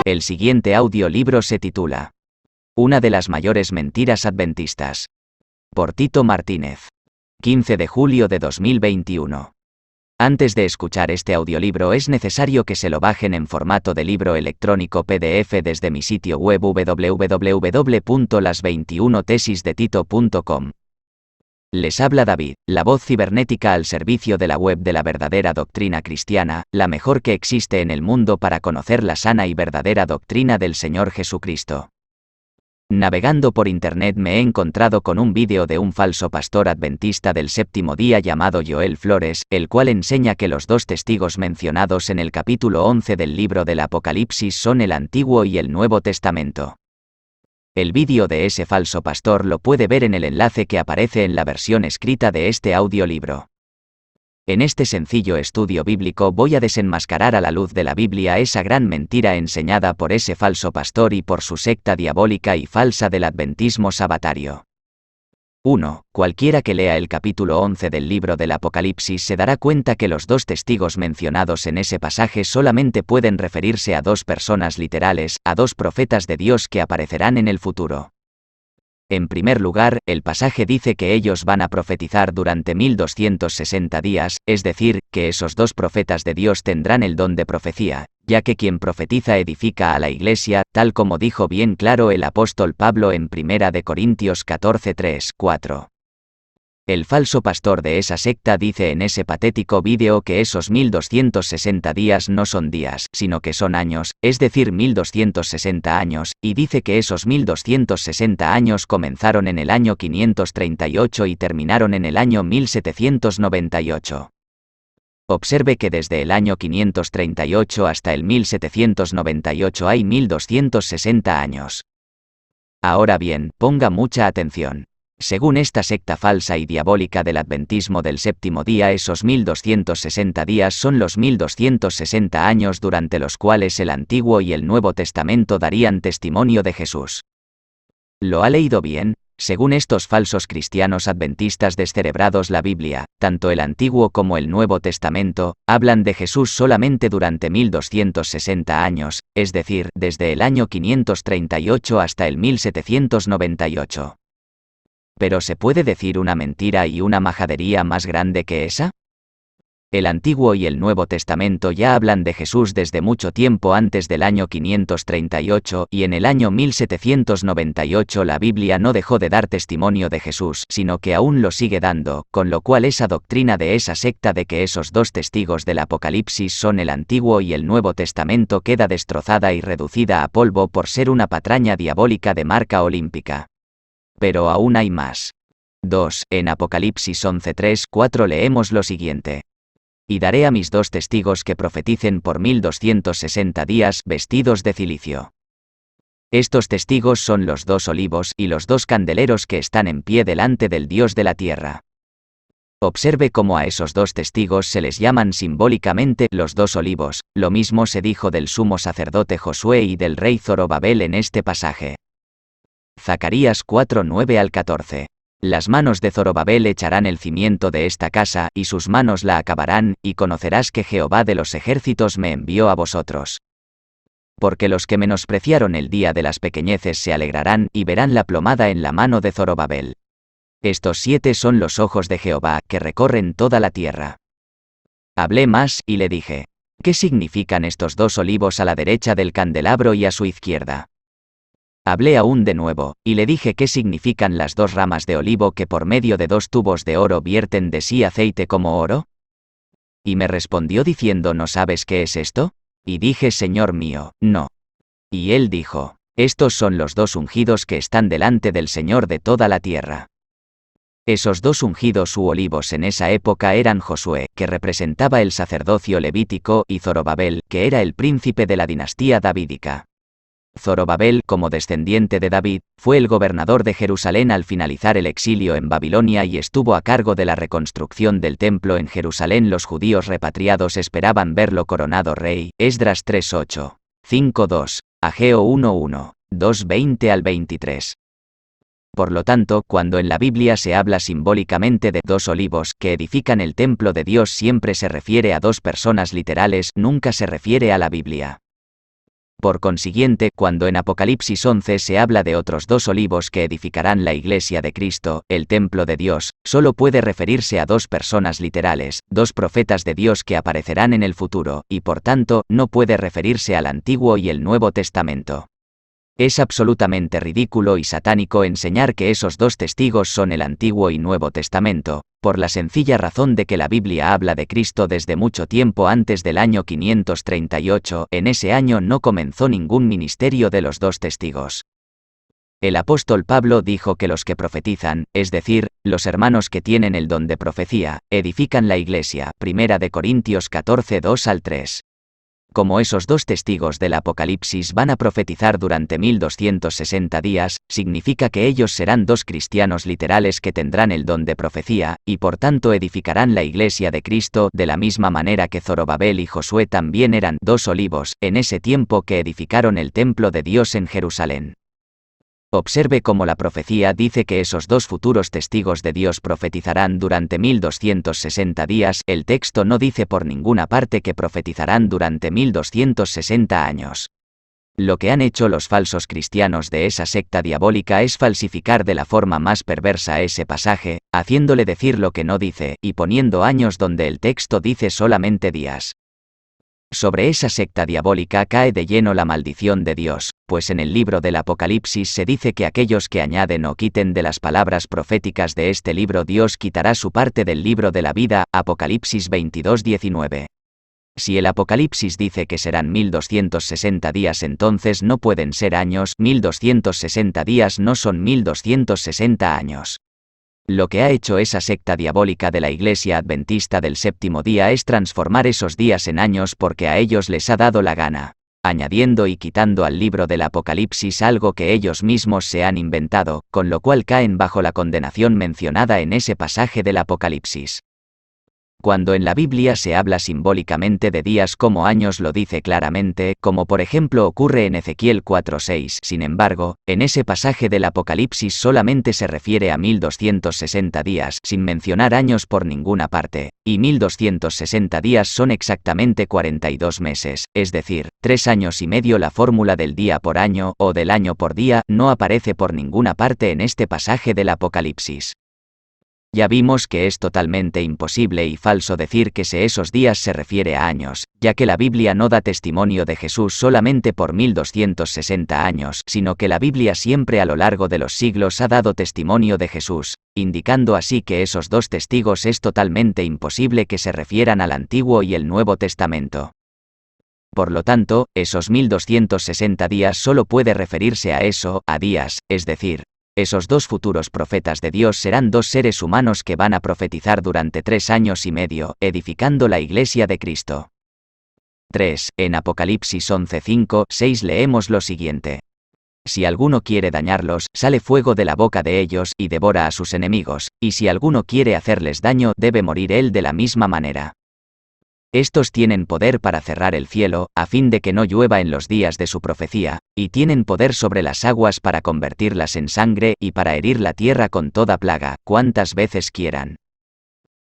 El siguiente audiolibro se titula Una de las mayores mentiras adventistas. Por Tito Martínez. 15 de julio de 2021. Antes de escuchar este audiolibro es necesario que se lo bajen en formato de libro electrónico PDF desde mi sitio web www.las21tesisdetito.com. Les habla David, la voz cibernética al servicio de la web de la verdadera doctrina cristiana, la mejor que existe en el mundo para conocer la sana y verdadera doctrina del Señor Jesucristo. Navegando por internet me he encontrado con un vídeo de un falso pastor adventista del séptimo día llamado Joel Flores, el cual enseña que los dos testigos mencionados en el capítulo 11 del libro del Apocalipsis son el Antiguo y el Nuevo Testamento. El vídeo de ese falso pastor lo puede ver en el enlace que aparece en la versión escrita de este audiolibro. En este sencillo estudio bíblico voy a desenmascarar a la luz de la Biblia esa gran mentira enseñada por ese falso pastor y por su secta diabólica y falsa del adventismo sabatario. 1. Cualquiera que lea el capítulo 11 del libro del Apocalipsis se dará cuenta que los dos testigos mencionados en ese pasaje solamente pueden referirse a dos personas literales, a dos profetas de Dios que aparecerán en el futuro. En primer lugar, el pasaje dice que ellos van a profetizar durante 1260 días, es decir, que esos dos profetas de Dios tendrán el don de profecía, ya que quien profetiza edifica a la iglesia, tal como dijo bien claro el apóstol Pablo en 1 de Corintios 14:3-4. El falso pastor de esa secta dice en ese patético vídeo que esos 1260 días no son días, sino que son años, es decir 1260 años, y dice que esos 1260 años comenzaron en el año 538 y terminaron en el año 1798. Observe que desde el año 538 hasta el 1798 hay 1260 años. Ahora bien, ponga mucha atención. Según esta secta falsa y diabólica del adventismo del séptimo día, esos 1260 días son los 1260 años durante los cuales el Antiguo y el Nuevo Testamento darían testimonio de Jesús. ¿Lo ha leído bien? Según estos falsos cristianos adventistas descerebrados, la Biblia, tanto el Antiguo como el Nuevo Testamento, hablan de Jesús solamente durante 1260 años, es decir, desde el año 538 hasta el 1798. ¿Pero se puede decir una mentira y una majadería más grande que esa? El Antiguo y el Nuevo Testamento ya hablan de Jesús desde mucho tiempo antes del año 538, y en el año 1798 la Biblia no dejó de dar testimonio de Jesús, sino que aún lo sigue dando, con lo cual esa doctrina de esa secta de que esos dos testigos del Apocalipsis son el Antiguo y el Nuevo Testamento queda destrozada y reducida a polvo por ser una patraña diabólica de marca olímpica. Pero aún hay más. 2. En Apocalipsis 11:3-4 leemos lo siguiente. Y daré a mis dos testigos que profeticen por 1260 días vestidos de cilicio. Estos testigos son los dos olivos y los dos candeleros que están en pie delante del Dios de la tierra. Observe cómo a esos dos testigos se les llaman simbólicamente los dos olivos. Lo mismo se dijo del sumo sacerdote Josué y del rey Zorobabel en este pasaje. Zacarías 4:9-14. Las manos de Zorobabel echarán el cimiento de esta casa, y sus manos la acabarán, y conocerás que Jehová de los ejércitos me envió a vosotros. Porque los que menospreciaron el día de las pequeñeces se alegrarán, y verán la plomada en la mano de Zorobabel. Estos 7 son los ojos de Jehová, que recorren toda la tierra. Hablé más, y le dije, ¿qué significan estos dos olivos a la derecha del candelabro y a su izquierda? Hablé aún de nuevo, y le dije qué significan las dos ramas de olivo que por medio de dos tubos de oro vierten de sí aceite como oro. Y me respondió diciendo, ¿no sabes qué es esto? Y dije, Señor mío, no. Y él dijo, estos son los dos ungidos que están delante del Señor de toda la tierra. Esos dos ungidos u olivos en esa época eran Josué, que representaba el sacerdocio levítico, y Zorobabel, que era el príncipe de la dinastía davídica. Zorobabel, como descendiente de David, fue el gobernador de Jerusalén al finalizar el exilio en Babilonia y estuvo a cargo de la reconstrucción del templo en Jerusalén. Los judíos repatriados esperaban verlo coronado rey. Esdras 3:8, 5:2, Ageo 1:1, 2:20-23. Por lo tanto, cuando en la Biblia se habla simbólicamente de dos olivos que edifican el templo de Dios, siempre se refiere a dos personas literales, nunca se refiere a la Biblia. Por consiguiente, cuando en Apocalipsis 11 se habla de otros 2 olivos que edificarán la iglesia de Cristo, el templo de Dios, solo puede referirse a 2 personas literales, 2 profetas de Dios que aparecerán en el futuro, y por tanto, no puede referirse al Antiguo y el Nuevo Testamento. Es absolutamente ridículo y satánico enseñar que esos 2 testigos son el Antiguo y Nuevo Testamento, por la sencilla razón de que la Biblia habla de Cristo desde mucho tiempo antes del año 538, en ese año no comenzó ningún ministerio de los 2 testigos. El apóstol Pablo dijo que los que profetizan, es decir, los hermanos que tienen el don de profecía, edifican la iglesia, 1 Corintios 14, 2-3. Como esos 2 testigos del Apocalipsis van a profetizar durante 1260 días, significa que ellos serán 2 cristianos literales que tendrán el don de profecía, y por tanto edificarán la iglesia de Cristo, de la misma manera que Zorobabel y Josué también eran 2 olivos, en ese tiempo que edificaron el templo de Dios en Jerusalén. Observe cómo la profecía dice que esos 2 futuros testigos de Dios profetizarán durante 1260 días, el texto no dice por ninguna parte que profetizarán durante 1260 años. Lo que han hecho los falsos cristianos de esa secta diabólica es falsificar de la forma más perversa ese pasaje, haciéndole decir lo que no dice, y poniendo años donde el texto dice solamente días. Sobre esa secta diabólica cae de lleno la maldición de Dios, pues en el libro del Apocalipsis se dice que aquellos que añaden o quiten de las palabras proféticas de este libro Dios quitará su parte del libro de la vida, Apocalipsis 22:19. Si el Apocalipsis dice que serán 1260 días, entonces no pueden ser años, 1260 días no son 1260 años. Lo que ha hecho esa secta diabólica de la Iglesia Adventista del Séptimo Día es transformar esos días en años porque a ellos les ha dado la gana, añadiendo y quitando al libro del Apocalipsis algo que ellos mismos se han inventado, con lo cual caen bajo la condenación mencionada en ese pasaje del Apocalipsis. Cuando en la Biblia se habla simbólicamente de días como años lo dice claramente, como por ejemplo ocurre en Ezequiel 4:6. Sin embargo, en ese pasaje del Apocalipsis solamente se refiere a 1260 días, sin mencionar años por ninguna parte, y 1260 días son exactamente 42 meses, es decir, 3 años y medio. La fórmula del día por año, o del año por día, no aparece por ninguna parte en este pasaje del Apocalipsis. Ya vimos que es totalmente imposible y falso decir que esos días se refiere a años, ya que la Biblia no da testimonio de Jesús solamente por 1260 años, sino que la Biblia siempre a lo largo de los siglos ha dado testimonio de Jesús, indicando así que esos 2 testigos es totalmente imposible que se refieran al Antiguo y el Nuevo Testamento. Por lo tanto, esos 1260 días solo puede referirse a eso, a días, es decir, esos 2 futuros profetas de Dios serán 2 seres humanos que van a profetizar durante 3 años y medio, edificando la iglesia de Cristo. 3. En Apocalipsis 11:5-6 leemos lo siguiente. Si alguno quiere dañarlos, sale fuego de la boca de ellos y devora a sus enemigos, y si alguno quiere hacerles daño, debe morir él de la misma manera. Estos tienen poder para cerrar el cielo, a fin de que no llueva en los días de su profecía, y tienen poder sobre las aguas para convertirlas en sangre y para herir la tierra con toda plaga, cuantas veces quieran.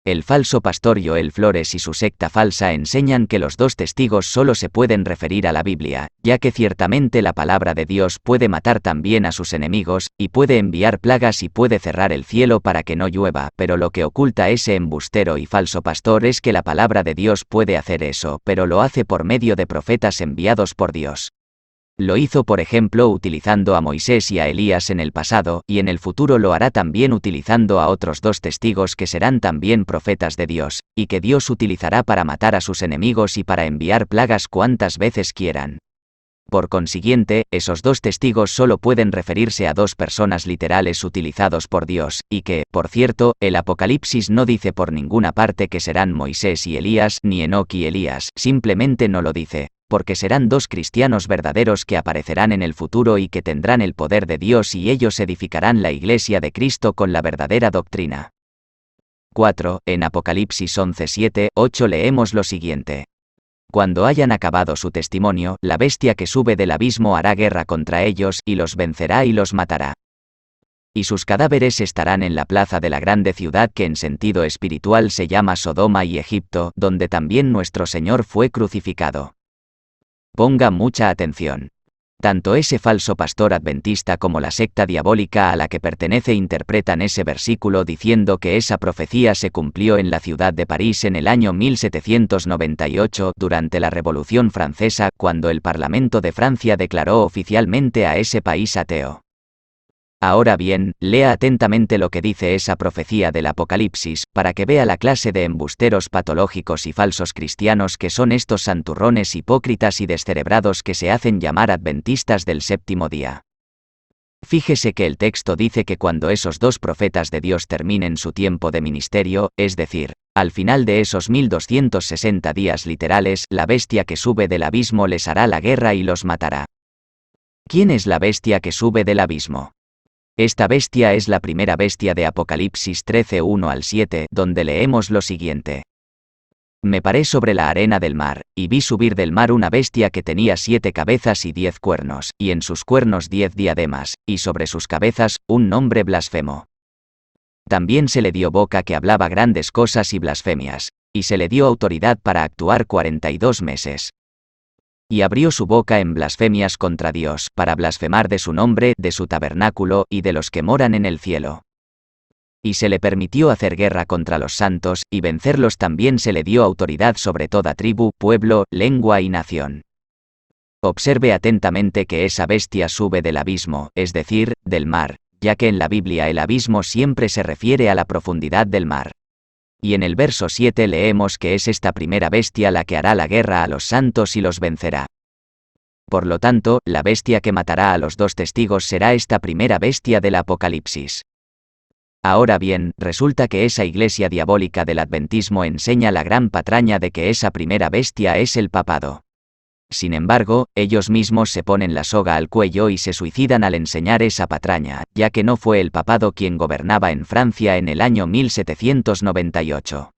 El falso pastor Joel Flores y su secta falsa enseñan que los 2 testigos solo se pueden referir a la Biblia, ya que ciertamente la palabra de Dios puede matar también a sus enemigos, y puede enviar plagas y puede cerrar el cielo para que no llueva, pero lo que oculta ese embustero y falso pastor es que la palabra de Dios puede hacer eso, pero lo hace por medio de profetas enviados por Dios. Lo hizo por ejemplo utilizando a Moisés y a Elías en el pasado, y en el futuro lo hará también utilizando a otros 2 testigos que serán también profetas de Dios, y que Dios utilizará para matar a sus enemigos y para enviar plagas cuantas veces quieran. Por consiguiente, esos 2 testigos solo pueden referirse a 2 personas literales utilizados por Dios, y que, por cierto, el Apocalipsis no dice por ninguna parte que serán Moisés y Elías, ni Enoc y Elías, simplemente no lo dice, porque serán 2 cristianos verdaderos que aparecerán en el futuro y que tendrán el poder de Dios y ellos edificarán la iglesia de Cristo con la verdadera doctrina. 4. En Apocalipsis 11:7-8 leemos lo siguiente. Cuando hayan acabado su testimonio, la bestia que sube del abismo hará guerra contra ellos, y los vencerá y los matará. Y sus cadáveres estarán en la plaza de la grande ciudad que en sentido espiritual se llama Sodoma y Egipto, donde también nuestro Señor fue crucificado. Ponga mucha atención. Tanto ese falso pastor adventista como la secta diabólica a la que pertenece interpretan ese versículo diciendo que esa profecía se cumplió en la ciudad de París en el año 1798 durante la Revolución Francesa, cuando el Parlamento de Francia declaró oficialmente a ese país ateo. Ahora bien, lea atentamente lo que dice esa profecía del Apocalipsis, para que vea la clase de embusteros patológicos y falsos cristianos que son estos santurrones hipócritas y descerebrados que se hacen llamar adventistas del séptimo día. Fíjese que el texto dice que cuando esos dos profetas de Dios terminen su tiempo de ministerio, es decir, al final de esos 1260 días literales, la bestia que sube del abismo les hará la guerra y los matará. ¿Quién es la bestia que sube del abismo? Esta bestia es la primera bestia de Apocalipsis 13, 1 al 7, donde leemos lo siguiente. Me paré sobre la arena del mar, y vi subir del mar una bestia que tenía 7 cabezas y 10 cuernos, y en sus cuernos 10 diademas, y sobre sus cabezas, un nombre blasfemo. También se le dio boca que hablaba grandes cosas y blasfemias, y se le dio autoridad para actuar 42 meses. Y abrió su boca en blasfemias contra Dios, para blasfemar de su nombre, de su tabernáculo, y de los que moran en el cielo. Y se le permitió hacer guerra contra los santos, y vencerlos. También se le dio autoridad sobre toda tribu, pueblo, lengua y nación. Observe atentamente que esa bestia sube del abismo, es decir, del mar, ya que en la Biblia el abismo siempre se refiere a la profundidad del mar. Y en el verso 7 leemos que es esta primera bestia la que hará la guerra a los santos y los vencerá. Por lo tanto, la bestia que matará a los dos testigos será esta primera bestia del Apocalipsis. Ahora bien, resulta que esa iglesia diabólica del adventismo enseña la gran patraña de que esa primera bestia es el papado. Sin embargo, ellos mismos se ponen la soga al cuello y se suicidan al enseñar esa patraña, ya que no fue el papado quien gobernaba en Francia en el año 1798.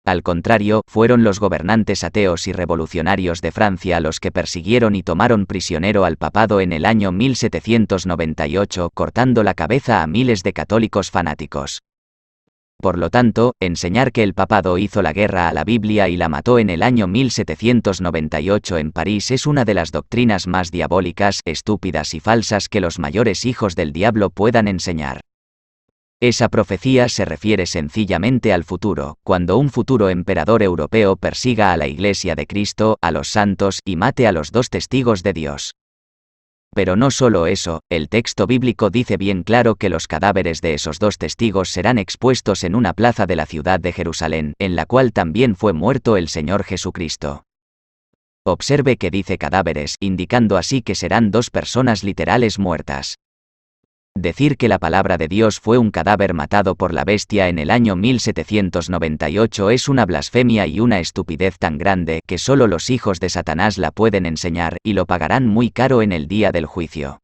Al contrario, fueron los gobernantes ateos y revolucionarios de Francia los que persiguieron y tomaron prisionero al papado en el año 1798, cortando la cabeza a miles de católicos fanáticos. Por lo tanto, enseñar que el papado hizo la guerra a la Biblia y la mató en el año 1798 en París es una de las doctrinas más diabólicas, estúpidas y falsas que los mayores hijos del diablo puedan enseñar. Esa profecía se refiere sencillamente al futuro, cuando un futuro emperador europeo persiga a la Iglesia de Cristo, a los santos, y mate a los dos testigos de Dios. Pero no solo eso, el texto bíblico dice bien claro que los cadáveres de esos dos testigos serán expuestos en una plaza de la ciudad de Jerusalén, en la cual también fue muerto el Señor Jesucristo. Observe que dice cadáveres, indicando así que serán dos personas literales muertas. Decir que la palabra de Dios fue un cadáver matado por la bestia en el año 1798 es una blasfemia y una estupidez tan grande que solo los hijos de Satanás la pueden enseñar, y lo pagarán muy caro en el día del juicio.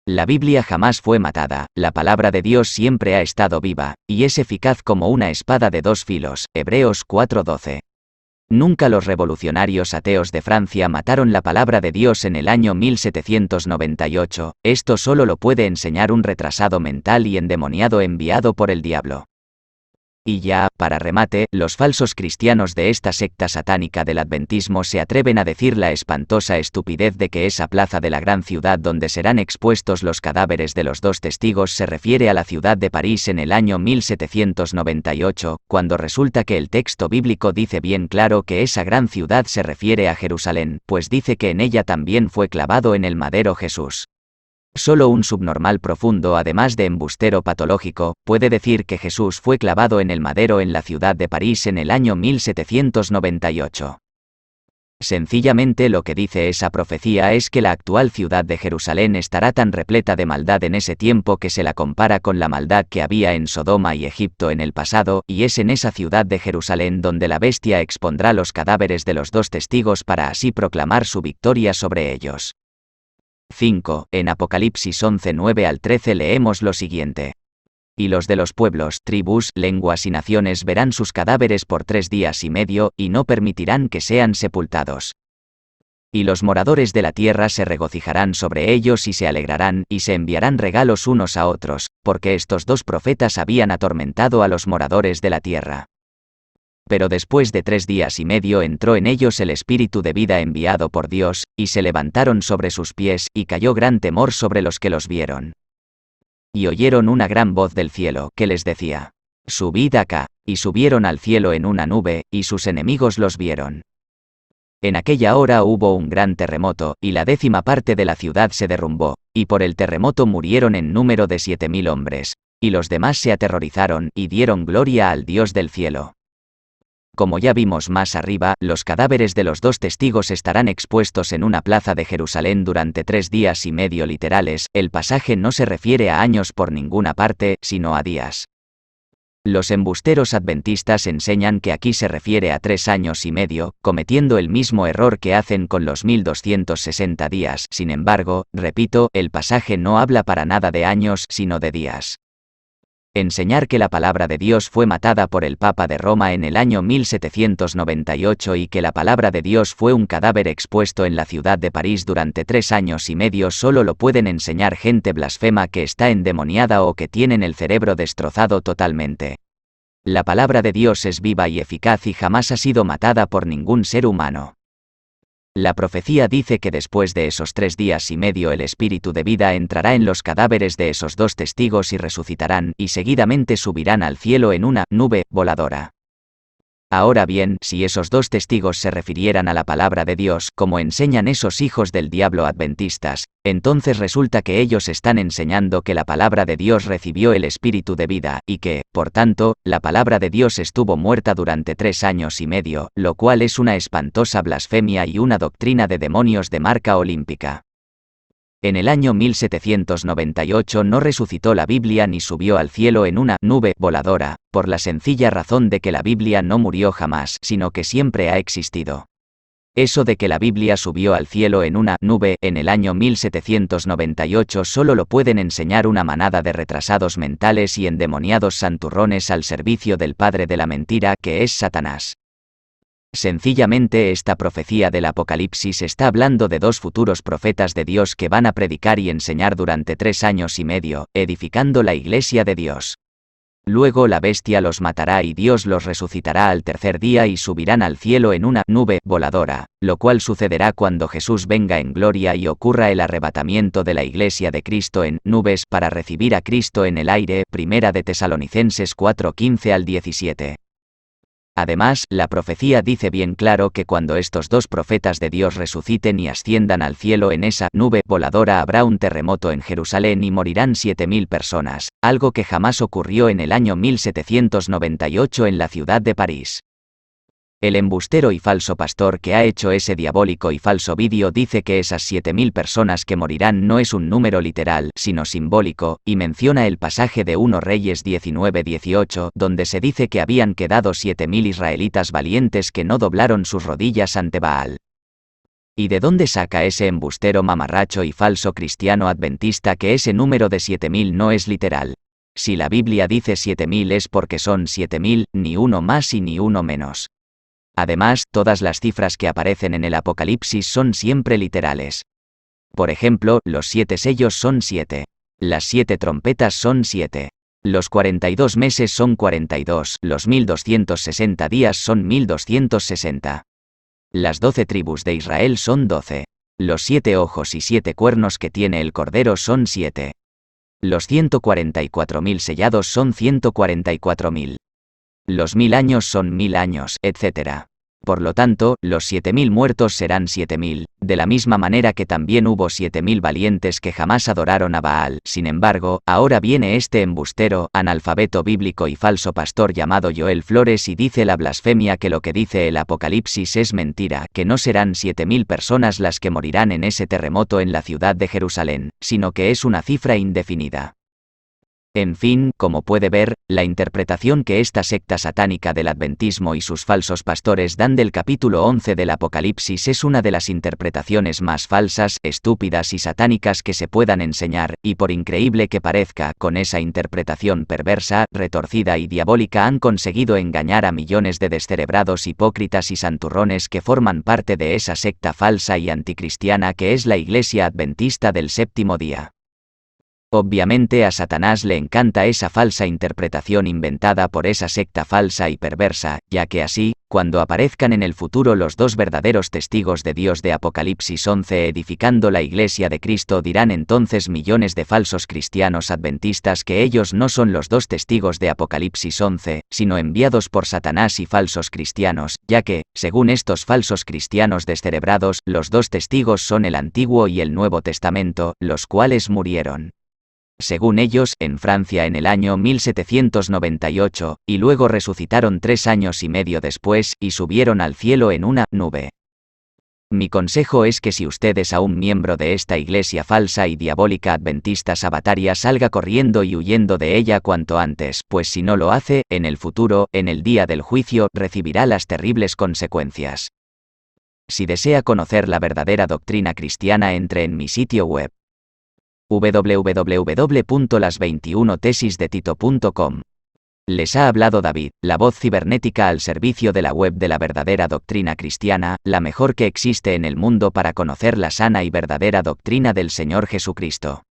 La Biblia jamás fue matada, la palabra de Dios siempre ha estado viva, y es eficaz como una espada de dos filos, Hebreos 4:12. Nunca los revolucionarios ateos de Francia mataron la palabra de Dios en el año 1798, esto solo lo puede enseñar un retrasado mental y endemoniado enviado por el diablo. Y ya, para remate, los falsos cristianos de esta secta satánica del adventismo se atreven a decir la espantosa estupidez de que esa plaza de la gran ciudad donde serán expuestos los cadáveres de los dos testigos se refiere a la ciudad de París en el año 1798, cuando resulta que el texto bíblico dice bien claro que esa gran ciudad se refiere a Jerusalén, pues dice que en ella también fue clavado en el madero Jesús. Solo un subnormal profundo, además de embustero patológico, puede decir que Jesús fue clavado en el madero en la ciudad de París en el año 1798. Sencillamente lo que dice esa profecía es que la actual ciudad de Jerusalén estará tan repleta de maldad en ese tiempo que se la compara con la maldad que había en Sodoma y Egipto en el pasado, y es en esa ciudad de Jerusalén donde la bestia expondrá los cadáveres de los dos testigos para así proclamar su victoria sobre ellos. 5. En Apocalipsis 11, 9 al 13 leemos lo siguiente. Y los de los pueblos, tribus, lenguas y naciones verán sus cadáveres por 3 días y medio, y no permitirán que sean sepultados. Y los moradores de la tierra se regocijarán sobre ellos y se alegrarán, y se enviarán regalos unos a otros, porque estos dos profetas habían atormentado a los moradores de la tierra. Pero después de 3 días y medio entró en ellos el espíritu de vida enviado por Dios, y se levantaron sobre sus pies, y cayó gran temor sobre los que los vieron. Y oyeron una gran voz del cielo, que les decía: «Subid acá», y subieron al cielo en una nube, y sus enemigos los vieron. En aquella hora hubo un gran terremoto, y la 10ª parte de la ciudad se derrumbó, y por el terremoto murieron en número de 7000 hombres. Y los demás se aterrorizaron, y dieron gloria al Dios del cielo. Como ya vimos más arriba, los cadáveres de los 2 testigos estarán expuestos en una plaza de Jerusalén durante 3 días y medio literales. El pasaje no se refiere a años por ninguna parte, sino a días. Los embusteros adventistas enseñan que aquí se refiere a 3 años y medio, cometiendo el mismo error que hacen con los 1260 días. Sin embargo, repito, el pasaje no habla para nada de años, sino de días. Enseñar que la palabra de Dios fue matada por el Papa de Roma en el año 1798 y que la palabra de Dios fue un cadáver expuesto en la ciudad de París durante 3 años y medio solo lo pueden enseñar gente blasfema que está endemoniada o que tienen el cerebro destrozado totalmente. La palabra de Dios es viva y eficaz y jamás ha sido matada por ningún ser humano. La profecía dice que después de esos 3 días y medio el espíritu de vida entrará en los cadáveres de esos 2 testigos y resucitarán, y seguidamente subirán al cielo en una nube voladora. Ahora bien, si esos 2 testigos se refirieran a la palabra de Dios, como enseñan esos hijos del diablo adventistas, entonces resulta que ellos están enseñando que la palabra de Dios recibió el espíritu de vida, y que, por tanto, la palabra de Dios estuvo muerta durante 3 años y medio, lo cual es una espantosa blasfemia y una doctrina de demonios de marca olímpica. En el año 1798 no resucitó la Biblia ni subió al cielo en una nube voladora, por la sencilla razón de que la Biblia no murió jamás, sino que siempre ha existido. Eso de que la Biblia subió al cielo en una nube en el año 1798 solo lo pueden enseñar una manada de retrasados mentales y endemoniados santurrones al servicio del padre de la mentira, que es Satanás. Sencillamente esta profecía del Apocalipsis está hablando de 2 futuros profetas de Dios que van a predicar y enseñar durante 3 años y medio, edificando la iglesia de Dios. Luego la bestia los matará y Dios los resucitará al tercer día y subirán al cielo en una nube voladora, lo cual sucederá cuando Jesús venga en gloria y ocurra el arrebatamiento de la iglesia de Cristo en nubes para recibir a Cristo en el aire. Primera de Tesalonicenses 4:15 al 17. Además, la profecía dice bien claro que cuando estos 2 profetas de Dios resuciten y asciendan al cielo en esa nube voladora habrá un terremoto en Jerusalén y morirán 7000 personas, algo que jamás ocurrió en el año 1798 en la ciudad de París. El embustero y falso pastor que ha hecho ese diabólico y falso vídeo dice que esas 7000 personas que morirán no es un número literal, sino simbólico, y menciona el pasaje de 1 Reyes 19:18, donde se dice que habían quedado 7000 israelitas valientes que no doblaron sus rodillas ante Baal. ¿Y de dónde saca ese embustero mamarracho y falso cristiano adventista que ese número de 7000 no es literal? Si la Biblia dice 7000 es porque son 7000, ni uno más y ni uno menos. Además, todas las cifras que aparecen en el Apocalipsis son siempre literales. Por ejemplo, los 7 sellos son 7. Las 7 trompetas son 7. Los 42 meses son 42. Los 1260 días son 1260. Las 12 tribus de Israel son 12. Los 7 ojos y 7 cuernos que tiene el Cordero son 7. Los 144.000 sellados son 144.000. Los 1000 años son 1000 años, etc. Por lo tanto, los 7000 muertos serán 7000, de la misma manera que también hubo 7000 valientes que jamás adoraron a Baal. Sin embargo, ahora viene este embustero, analfabeto bíblico y falso pastor llamado Joel Flores y dice la blasfemia que lo que dice el Apocalipsis es mentira, que no serán 7000 personas las que morirán en ese terremoto en la ciudad de Jerusalén, sino que es una cifra indefinida. En fin, como puede ver, la interpretación que esta secta satánica del adventismo y sus falsos pastores dan del capítulo 11 del Apocalipsis es una de las interpretaciones más falsas, estúpidas y satánicas que se puedan enseñar, y por increíble que parezca, con esa interpretación perversa, retorcida y diabólica han conseguido engañar a millones de descerebrados hipócritas y santurrones que forman parte de esa secta falsa y anticristiana que es la Iglesia Adventista del Séptimo Día. Obviamente a Satanás le encanta esa falsa interpretación inventada por esa secta falsa y perversa, ya que así, cuando aparezcan en el futuro los dos verdaderos testigos de Dios de Apocalipsis 11 edificando la Iglesia de Cristo, dirán entonces millones de falsos cristianos adventistas que ellos no son los dos testigos de Apocalipsis 11, sino enviados por Satanás y falsos cristianos, ya que, según estos falsos cristianos descerebrados, los dos testigos son el Antiguo y el Nuevo Testamento, los cuales murieron, según ellos, en Francia en el año 1798, y luego resucitaron 3 años y medio después, y subieron al cielo en una nube. Mi consejo es que si usted es aún miembro de esta iglesia falsa y diabólica adventista sabataria, salga corriendo y huyendo de ella cuanto antes, pues si no lo hace, en el futuro, en el día del juicio, recibirá las terribles consecuencias. Si desea conocer la verdadera doctrina cristiana, entre en mi sitio web www.las21tesisdetito.com. Les ha hablado David, la voz cibernética al servicio de la web de la verdadera doctrina cristiana, la mejor que existe en el mundo para conocer la sana y verdadera doctrina del Señor Jesucristo.